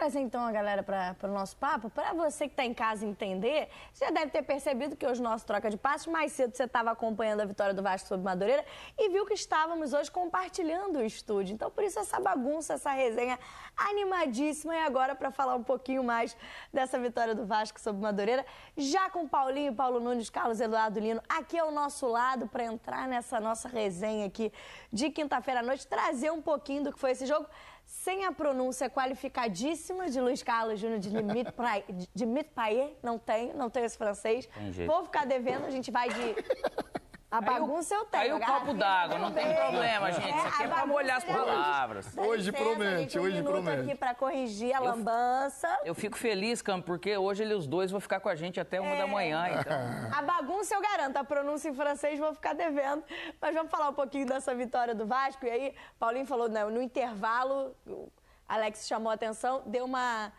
trazer então a galera para o nosso papo. Para você que está em casa entender, você já deve ter percebido que hoje o nosso troca de passos, mais cedo você estava acompanhando a vitória do Vasco sobre Madureira e viu que estávamos hoje compartilhando o estúdio. Então, por isso essa bagunça, essa resenha animadíssima. E agora, para falar um pouquinho mais dessa vitória do Vasco sobre Madureira, já com Paulinho, Paulo Nunes, Carlos Eduardo Lino, aqui ao nosso lado para entrar nessa nossa resenha aqui de quinta-feira à noite, trazer um pouquinho do que foi esse jogo, sem a pronúncia qualificadíssima de Luiz Carlos Júnior de Mitpaye, não tenho esse francês. Vou ficar devendo, a gente vai de... A bagunça eu tenho. Aí o copo d'água, não tem problema, gente. Isso aqui é pra molhar as palavras. Hoje promete, hoje promete. Aqui pra corrigir a lambança. Eu fico feliz, Cam, porque hoje os dois vão ficar com a gente até 1 da manhã, então. A bagunça eu garanto, a pronúncia em francês vou ficar devendo. Mas vamos falar um pouquinho dessa vitória do Vasco. E aí, Paulinho falou, né, no intervalo, o Alex chamou a atenção, deu uma...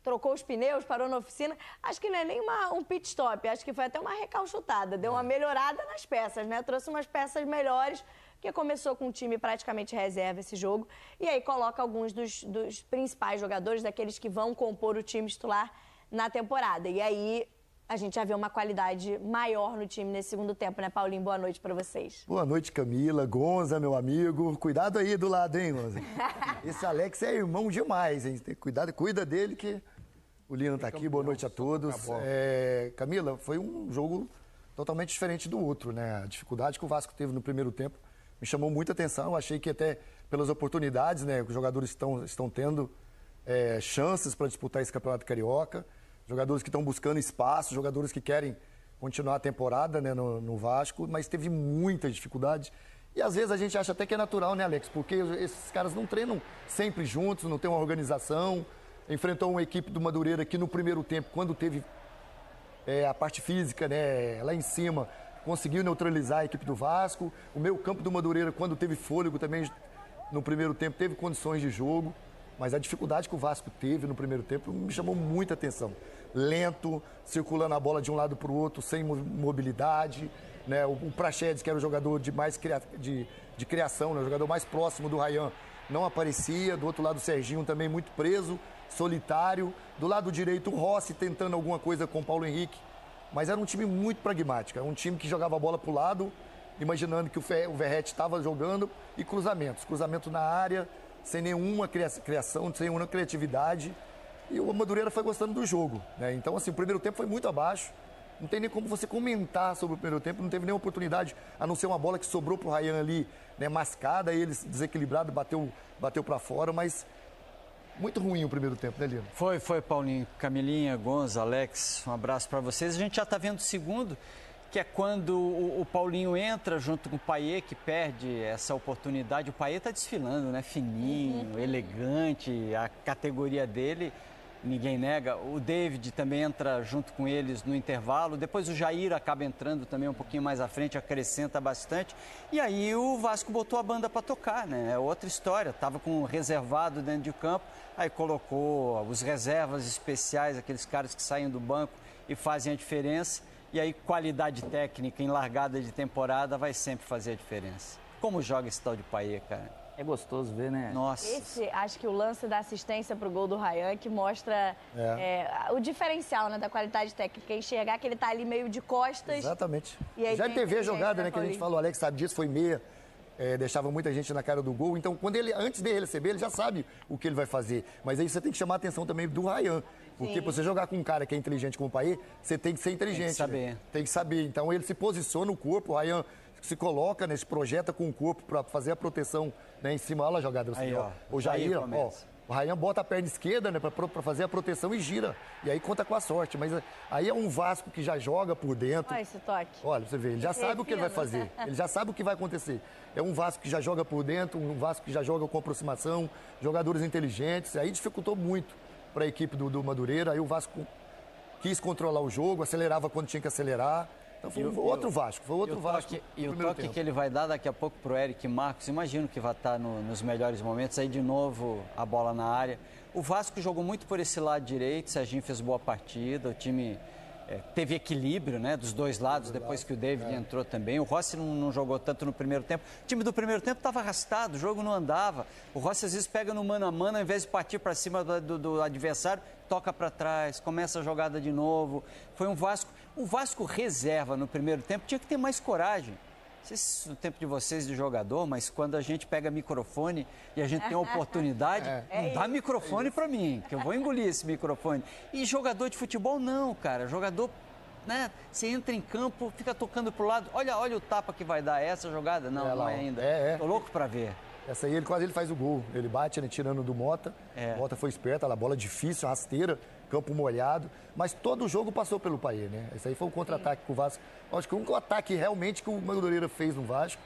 trocou os pneus, parou na oficina. Acho que não é nem um pit stop, acho que foi até uma recalchutada. Deu uma melhorada nas peças, né? Trouxe umas peças melhores, porque começou com um time praticamente reserva esse jogo. E aí coloca alguns dos principais jogadores, daqueles que vão compor o time titular na temporada. E aí a gente já vê uma qualidade maior no time nesse segundo tempo, né, Paulinho? Boa noite pra vocês. Boa noite, Camila, Gonza, meu amigo. Cuidado aí do lado, hein, Gonza? Esse Alex é irmão demais, hein? Cuidado, cuida dele que o Lino tá aqui. Boa noite a todos. Camila, foi um jogo totalmente diferente do outro, né? A dificuldade que o Vasco teve no primeiro tempo me chamou muita atenção. Eu achei que até pelas oportunidades, né, que os jogadores estão tendo chances para disputar esse Campeonato Carioca. Jogadores que estão buscando espaço, jogadores que querem continuar a temporada, né, no Vasco, mas teve muita dificuldade. E às vezes a gente acha até que é natural, né, Alex? Porque esses caras não treinam sempre juntos, não tem uma organização. Enfrentou uma equipe do Madureira que no primeiro tempo, quando teve a parte física, né, lá em cima, conseguiu neutralizar a equipe do Vasco. O meio campo do Madureira, quando teve fôlego também, no primeiro tempo, teve condições de jogo. Mas a dificuldade que o Vasco teve no primeiro tempo me chamou muita atenção. Lento, circulando a bola de um lado para o outro, sem mobilidade. Né? O Praxedes, que era o jogador de criação, né? O jogador mais próximo do Ryan, não aparecia. Do outro lado, o Serginho também muito preso, solitário. Do lado direito, o Rossi tentando alguma coisa com o Paulo Henrique. Mas era um time muito pragmático. Era um time que jogava a bola para o lado, imaginando que o Verrete estava jogando, e cruzamentos. Cruzamento na área, sem nenhuma criação, sem nenhuma criatividade. E o Madureira foi gostando do jogo, né? Então, assim, o primeiro tempo foi muito abaixo. Não tem nem como você comentar sobre o primeiro tempo. Não teve nenhuma oportunidade, a não ser uma bola que sobrou pro Ryan ali, né, mascada, ele desequilibrado, bateu para fora, mas muito ruim o primeiro tempo, né, Lino? Foi, Paulinho. Camilinha, Gonza, Alex, um abraço para vocês. A gente já está vendo o segundo, que é quando o Paulinho entra junto com o Payet, que perde essa oportunidade. O Payet está desfilando, né? Fininho, elegante, a categoria dele, ninguém nega. O David também entra junto com eles no intervalo. Depois o Jair acaba entrando também um pouquinho mais à frente, acrescenta bastante. E aí o Vasco botou a banda para tocar, né? É outra história. Estava com um reservado dentro de campo, aí colocou os reservas especiais, aqueles caras que saem do banco e fazem a diferença. E aí, qualidade técnica em largada de temporada vai sempre fazer a diferença. Como joga esse tal de Payet, cara? É gostoso ver, né? Nossa. Acho que o lance da assistência pro gol do Ryan que mostra o diferencial, né, da qualidade técnica. Enxergar que ele tá ali meio de costas. Exatamente. E aí já teve a jogada, né, que a gente falou, o Alex sabe disso, foi meia. Deixava muita gente na cara do gol. Então, antes dele receber, ele já sabe o que ele vai fazer. Mas aí você tem que chamar a atenção também do Ryan. Porque pra você jogar com um cara que é inteligente como o Payet, você tem que ser inteligente. Tem que saber. Né? Tem que saber. Então, ele se posiciona o corpo, o Ryan se coloca, né, se projeta com o corpo para fazer a proteção, né, em cima. Olha a jogada. Aí, ó. O Jair, o Ryan bota a perna esquerda, né, para fazer a proteção e gira. E aí conta com a sorte. Mas aí é um Vasco que já joga por dentro. Olha esse toque. Olha, você vê, ele já sabe o que ele vai fazer. Ele já sabe o que vai acontecer. É um Vasco que já joga por dentro, um Vasco que já joga com aproximação, jogadores inteligentes. Aí dificultou muito para a equipe do Madureira. Aí o Vasco quis controlar o jogo, acelerava quando tinha que acelerar. Então foi outro Vasco. E o toque que ele vai dar daqui a pouco pro Eric Marcos, imagino que vai estar nos melhores momentos. Aí de novo a bola na área. O Vasco jogou muito por esse lado direito, Serginho fez boa partida, o time teve equilíbrio, né, dos dois lados, depois que o David entrou também. O Rossi não jogou tanto no primeiro tempo. O time do primeiro tempo estava arrastado, o jogo não andava. O Rossi às vezes pega no mano a mano, ao invés de partir para cima do adversário, toca para trás, começa a jogada de novo. Foi um Vasco. O Vasco reserva no primeiro tempo tinha que ter mais coragem. Não sei se no tempo de vocês de jogador, mas quando a gente pega microfone e a gente tem a oportunidade, não dá microfone para mim, que eu vou engolir esse microfone. E jogador de futebol não, cara. Jogador, né? Você entra em campo, fica tocando pro lado. Olha o tapa que vai dar essa jogada. Não, não é ainda. Tô louco para ver. Essa aí, quase ele faz o gol. Ele bate, né, tirando do Mota. Mota foi esperto, a bola difícil, rasteira, campo molhado. Mas todo o jogo passou pelo Payet, né? Esse aí foi um contra-ataque com o Vasco. Acho que o único ataque realmente que o Madureira fez no Vasco.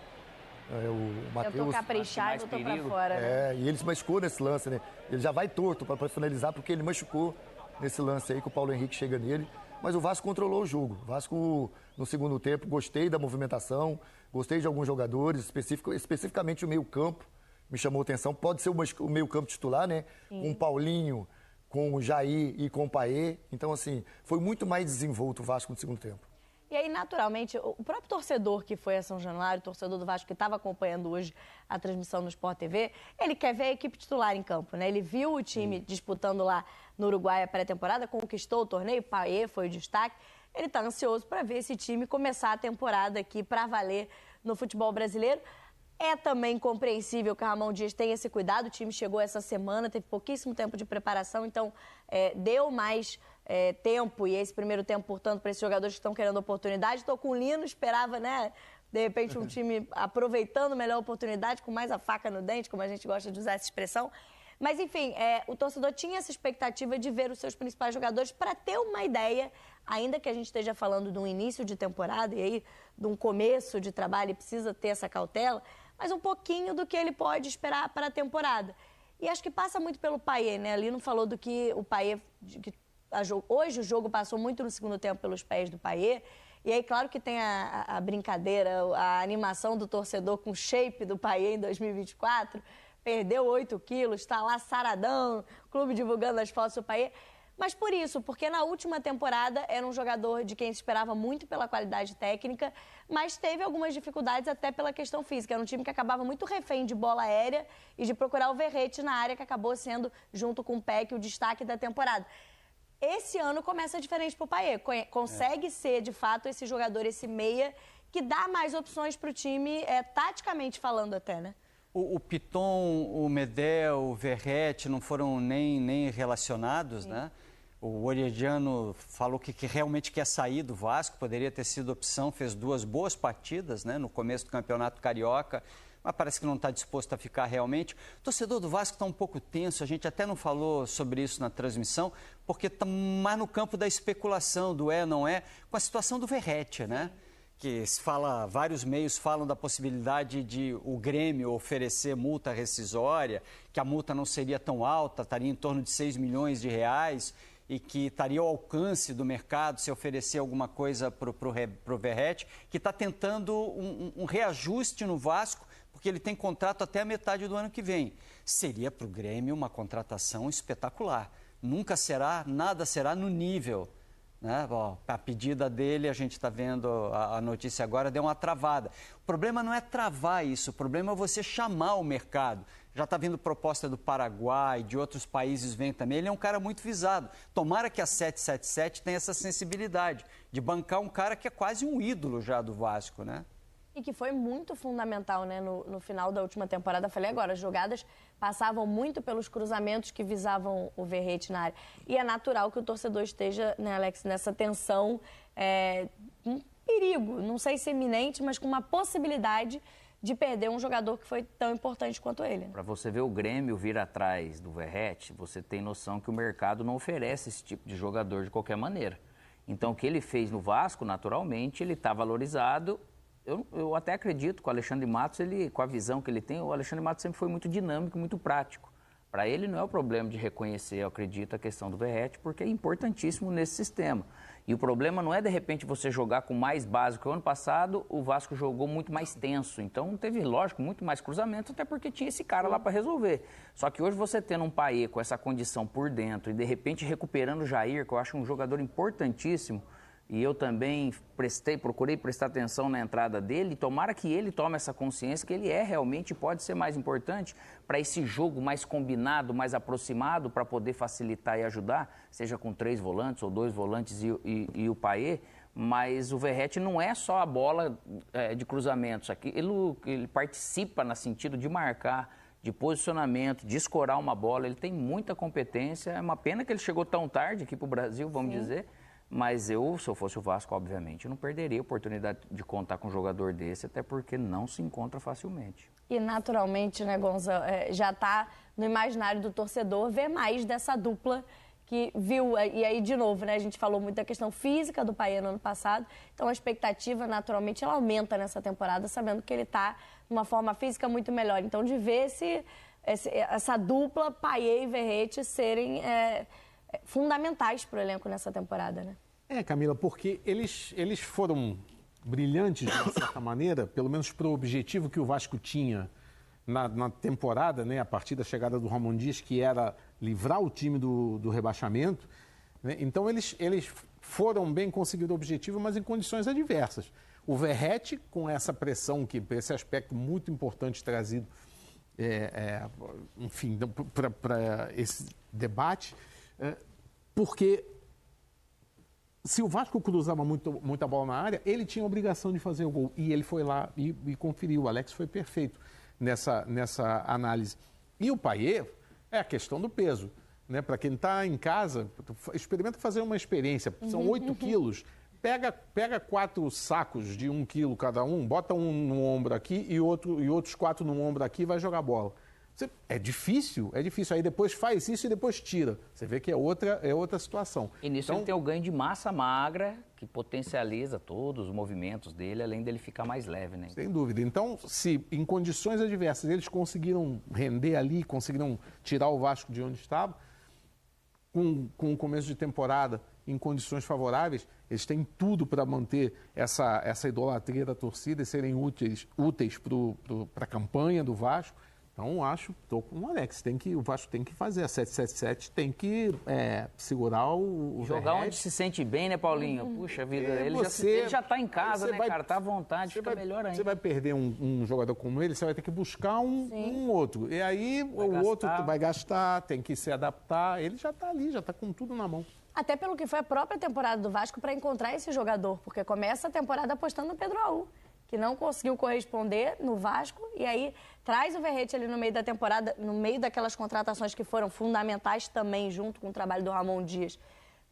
O Matheus. Eu tô caprichar e botou pra fora, né? E ele se machucou nesse lance, né? Ele já vai torto para finalizar, porque ele machucou nesse lance aí que o Paulo Henrique chega nele. Mas o Vasco controlou o jogo. O Vasco, no segundo tempo, gostei da movimentação, gostei de alguns jogadores, especificamente o meio-campo, me chamou a atenção. Pode ser o meio-campo titular, né? Sim. Com o Paulinho, com o Jair e com o Payet. Então, assim, foi muito mais desenvolto o Vasco no segundo tempo. E aí, naturalmente, o próprio torcedor que foi a São Januário, o torcedor do Vasco que estava acompanhando hoje a transmissão no Sport TV, ele quer ver a equipe titular em campo, né? Ele viu o time disputando lá no Uruguai a pré-temporada, conquistou o torneio, Payet foi o destaque. Ele está ansioso para ver esse time começar a temporada aqui para valer no futebol brasileiro. É também compreensível que o Ramon Dias tenha esse cuidado. O time chegou essa semana, teve pouquíssimo tempo de preparação, então deu mais tempo. E esse primeiro tempo, portanto, para esses jogadores que estão querendo oportunidade. Estou com o Lino, esperava, né? De repente, um time aproveitando melhor a oportunidade, com mais a faca no dente, como a gente gosta de usar essa expressão. Mas, enfim, o torcedor tinha essa expectativa de ver os seus principais jogadores para ter uma ideia, ainda que a gente esteja falando de um início de temporada e aí de um começo de trabalho, ele precisa ter essa cautela, mas um pouquinho do que ele pode esperar para a temporada. E acho que passa muito pelo Payet, né? Ali não falou do que o Payet... Hoje o jogo passou muito no segundo tempo pelos pés do Payet. E aí, claro que tem a brincadeira, a animação do torcedor com o shape do Payet em 2024. Perdeu 8 quilos, está lá saradão, clube divulgando as fotos do Payet. Mas por isso, porque na última temporada era um jogador de quem se esperava muito pela qualidade técnica, mas teve algumas dificuldades até pela questão física. Era um time que acabava muito refém de bola aérea e de procurar o Verratti na área, que acabou sendo, junto com o Peck, o destaque da temporada. Esse ano começa diferente para o Payet. Consegue ser, de fato, esse jogador, esse meia, que dá mais opções para o time, taticamente falando até, né? O Piton, o Medel, o Verratti não foram nem relacionados, né? O Orediano falou que realmente quer sair do Vasco, poderia ter sido opção, fez 2 boas partidas, né, no começo do Campeonato Carioca, mas parece que não está disposto a ficar realmente. O torcedor do Vasco está um pouco tenso, a gente até não falou sobre isso na transmissão, porque está mais no campo da especulação, do não é, com a situação do Verratti, né? Que se fala, vários meios falam da possibilidade de o Grêmio oferecer multa rescisória, que a multa não seria tão alta, estaria em torno de 6 milhões de reais e que estaria ao alcance do mercado se oferecer alguma coisa para o Verratti, que está tentando um reajuste no Vasco, porque ele tem contrato até a metade do ano que vem. Seria para o Grêmio uma contratação espetacular. Nada será no nível. Né? Bom, a pedida dele, a gente está vendo a notícia agora, deu uma travada. O problema não é travar isso, o problema é você chamar o mercado. Já está vindo proposta do Paraguai, de outros países vem também. Ele é um cara muito visado. Tomara que a 777 tenha essa sensibilidade de bancar um cara que é quase um ídolo já do Vasco, né? E que foi muito fundamental, né? No final da última temporada, falei agora, as jogadas passavam muito pelos cruzamentos que visavam o Verratti na área. E é natural que o torcedor esteja, né, Alex, nessa tensão, um perigo, não sei se iminente, mas com uma possibilidade de perder um jogador que foi tão importante quanto ele. Para você ver o Grêmio vir atrás do Verratti, você tem noção que o mercado não oferece esse tipo de jogador de qualquer maneira. Então, o que ele fez no Vasco, naturalmente, ele está valorizado. Eu até acredito que o Alexandre Matos, com a visão que ele tem, o Alexandre Matos sempre foi muito dinâmico, muito prático. Para ele não é o problema de reconhecer, eu acredito, a questão do Verratti, porque é importantíssimo nesse sistema. E o problema não é, de repente, você jogar com mais básico. O ano passado, o Vasco jogou muito mais tenso. Então, teve, lógico, muito mais cruzamento, até porque tinha esse cara lá para resolver. Só que hoje você tendo um Payet com essa condição por dentro e, de repente, recuperando o Jair, que eu acho um jogador importantíssimo, E eu também procurei prestar atenção na entrada dele, e tomara que ele tome essa consciência que ele realmente pode ser mais importante para esse jogo mais combinado, mais aproximado, para poder facilitar e ajudar, seja com 3 volantes ou 2 volantes e o Payet. Mas o Verratti não é só a bola de cruzamentos. Aqui, ele participa no sentido de marcar, de posicionamento, de escorar uma bola. Ele tem muita competência. É uma pena que ele chegou tão tarde aqui para o Brasil, vamos dizer. Mas se eu fosse o Vasco, obviamente, eu não perderia a oportunidade de contar com um jogador desse, até porque não se encontra facilmente. E naturalmente, né, Gonza, já está no imaginário do torcedor ver mais dessa dupla que viu, e aí de novo, né, a gente falou muito da questão física do Payet no ano passado, então a expectativa naturalmente ela aumenta nessa temporada, sabendo que ele está numa forma física muito melhor. Então de ver essa dupla Payet e Verratti serem fundamentais para o elenco nessa temporada, né? Camila, porque eles foram brilhantes de uma certa maneira, pelo menos para o objetivo que o Vasco tinha na temporada, né, a partir da chegada do Ramon Dias, que era livrar o time do rebaixamento, né? Então eles foram bem conseguindo o objetivo, mas em condições adversas. O Verratti, com essa pressão, esse aspecto muito importante trazido, enfim, para esse debate, porque se o Vasco cruzava muita bola na área, ele tinha a obrigação de fazer o gol, e ele foi lá e conferiu. O Alex foi perfeito nessa análise. E o Payet é a questão do peso, né? Para quem está em casa, experimenta fazer uma experiência. São 8 quilos. Pega 4 sacos de 1 quilo cada um, bota um no ombro aqui e outros 4 no ombro aqui e vai jogar bola. É difícil. Aí depois faz isso e depois tira. Você vê que é outra situação. E nisso ele tem o ganho de massa magra, que potencializa todos os movimentos dele, além dele ficar mais leve, né? Sem dúvida. Então, se em condições adversas eles conseguiram render ali, conseguiram tirar o Vasco de onde estava, com o começo de temporada em condições favoráveis, eles têm tudo para manter essa idolatria da torcida e serem úteis para a campanha do Vasco. Então, estou com o Alex, o Vasco tem que fazer, a 777 tem que segurar o jogar Verratti. Onde se sente bem, né, Paulinho? Puxa vida, ele já está em casa, né, cara? Está à vontade, fica melhor ainda. Você vai perder um jogador como ele, você vai ter que buscar um outro. E aí outro vai gastar, tem que se adaptar. Ele já está ali, já está com tudo na mão. Até pelo que foi a própria temporada do Vasco para encontrar esse jogador, porque começa a temporada apostando no Pedro Raul, que não conseguiu corresponder no Vasco, e aí traz o Verratti ali no meio da temporada, no meio daquelas contratações que foram fundamentais também, junto com o trabalho do Ramon Dias,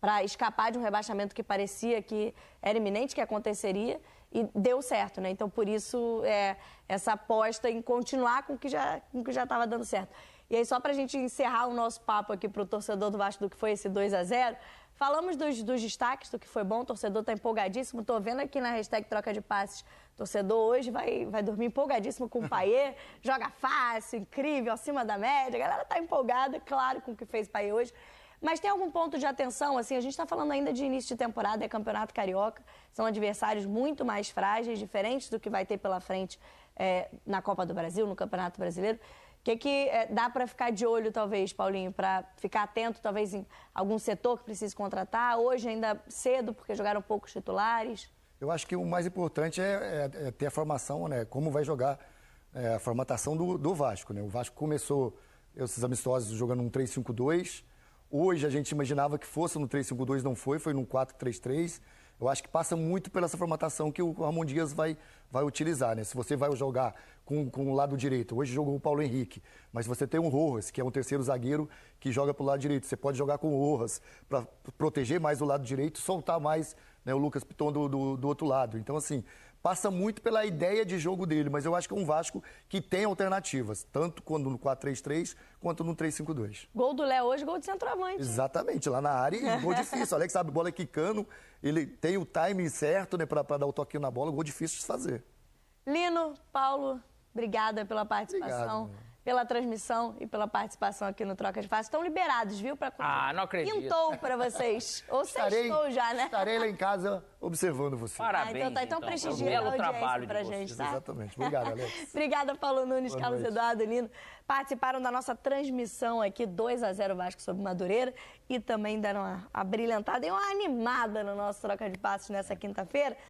para escapar de um rebaixamento que parecia que era iminente, que aconteceria, e deu certo, né? Então, por isso, essa aposta em continuar com o que já estava dando certo. E aí, só para a gente encerrar o nosso papo aqui para o torcedor do Vasco do que foi esse 2-0, falamos dos destaques, do que foi bom, o torcedor está empolgadíssimo. Estou vendo aqui na hashtag Troca de Passes, o torcedor hoje vai dormir empolgadíssimo com o Payet, joga fácil, incrível, acima da média. A galera está empolgada, claro, com o que fez o Payet hoje. Mas tem algum ponto de atenção? Assim, a gente está falando ainda de início de temporada, é Campeonato Carioca, são adversários muito mais frágeis, diferentes do que vai ter pela frente na Copa do Brasil, no Campeonato Brasileiro. O que dá para ficar de olho, talvez, Paulinho, para ficar atento, talvez, em algum setor que precise contratar? Hoje ainda cedo, porque jogaram poucos titulares. Eu acho que o mais importante é ter a formação, né? Como vai jogar a formatação do Vasco, né? O Vasco começou esses amistosos jogando um 3-5-2. Hoje a gente imaginava que fosse no 3-5-2, não foi no 4-3-3. Eu acho que passa muito pela essa formatação que o Ramon Dias vai utilizar, né? Se você vai jogar com o lado direito, hoje jogou o Paulo Henrique, mas você tem um Rojas, que é um terceiro zagueiro que joga para o lado direito. Você pode jogar com o Rojas para proteger mais o lado direito, soltar mais, né, o Lucas Piton do outro lado. Então, assim, passa muito pela ideia de jogo dele, mas eu acho que é um Vasco que tem alternativas, tanto quando no 4-3-3 quanto no 3-5-2. Gol do Léo hoje, gol de centroavante. Exatamente, lá na área, e gol difícil. O Alex sabe, bola quicando, ele tem o timing certo, né, para dar o toquinho na bola, gol difícil de fazer. Lino, Paulo, obrigada pela participação. Obrigado. pela transmissão e pela participação aqui no Troca de Passes. Estão liberados, viu? Não acredito. Quintou para vocês. Ou sextou já, né? Estarei lá em casa observando você. Parabéns, então prestigia belo a audiência trabalho pra de gente, vocês. tá? Exatamente. Obrigado, Alex. Obrigada, Paulo Nunes, Boa Carlos noite. Eduardo Lino. Participaram da nossa transmissão aqui, 2-0 Vasco sobre Madureira, e também deram uma brilhantada e uma animada no nosso Troca de Passes nessa quinta-feira.